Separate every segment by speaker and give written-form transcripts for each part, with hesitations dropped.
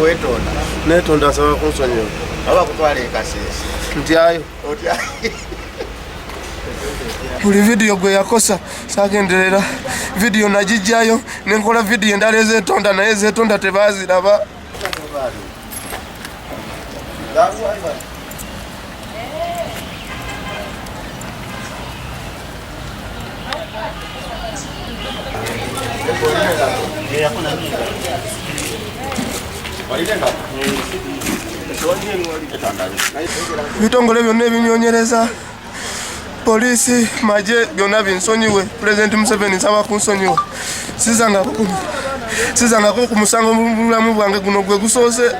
Speaker 1: Wetonda.
Speaker 2: Netonda asaba kunsonyiwa.
Speaker 1: Aba kutwala ekasese.
Speaker 2: Ntyayo. Buli video gwe yakosa sagenderera. Video najijjayo nenkola video endala ezeetonda naye ezeetonda tebaaziraba. Bitongole byonna ebinyonyereza polisi maje byonna binsonyiwe. President Museveni nsaba kunsonyiwa. Sizangako ku musango mu bulamu bwange guno gwe gusoose.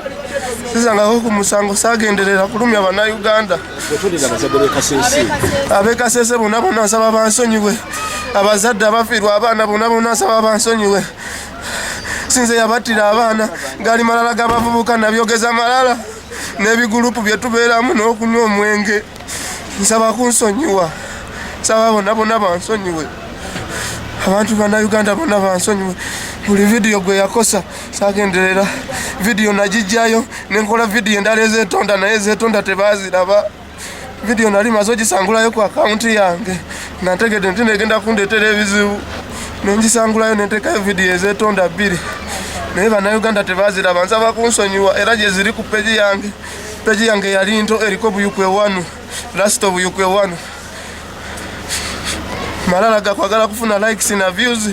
Speaker 2: Sizangako ku musango sagenderera kulumya Bannayuganda. Abekasese bonna bonna nsaba bansonyiwe. Abazadde abafiirwa abaana bonna bonna nsaba bansonyiwe. Sinze yabatira abaana gali malala g'abavubuka nabyogeza malala n'ebigulupu bye tubeeramu n'okunywa omwenge. Nsaba kunsonyiwa. Nsaba bonna bonna bansonyiwe. Abantu Bannayuganda bonna bansonyiwe. Buli video gwe yakosa sagenderera. Video najijjayo nenkola video endala ezeetonda naye ezeetonda tebaaziraba. Video nali maze ogisangulayo ku akaunti yange nga ntegedde nti negenda kundeetera ebizibu. Nengisangulayo nentekayo video ezeetonda 2 naye Bannayuganda tebaaziraba. Nsaba kunsonyiwa era gye ziri ku peji yange. Peji yange yali nto eriko buyukwe 1 last buyukwe 1 malala gakwagala kufuna likes na views.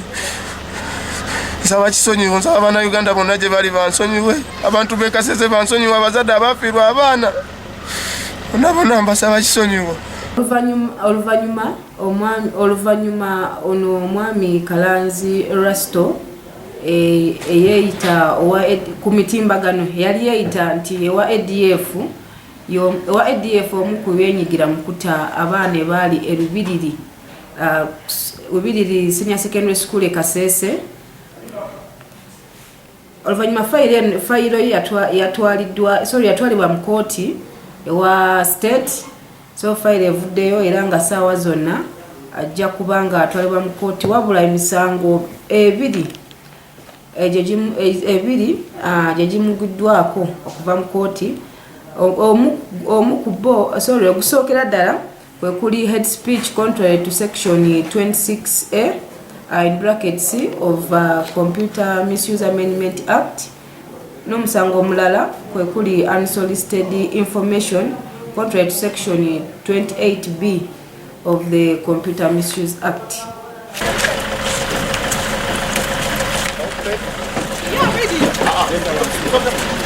Speaker 2: Nsaba kisonyiwo. Nsaba Bannayuganda bonna gye bali bansonyiwe. Abantu bekasese bansonyiwe. Abazadde abafiirwa abaana bonna bonna mbasaba kisonyiwo.
Speaker 3: Oluvanyuma ono omwami Kalanzi Festo eyeeyita ku mitimbagano yali yeeyita nti ewa ADF omu ku byenyigira mu kuta abaana baali Lubiriri Senior Secondary School Kasese. Oluvanyuma fayiro yatwalibwa mu kooti ewa state. So file evuddeyo era nga saawa zonna ajja kubanga atwalibwa mu kooti wabula emisango ebiri gye gimuguddwako okuva mu kooti. Omu ku bo okusookera ddala kwe kuli head speech contrary to section 26A in brackets of Computer Misuse Amendment Act. N'omusango omulala kwe kuli unsolicited information contrary to section 28B of the Computer Misuse Act.
Speaker 1: Yeah, ready.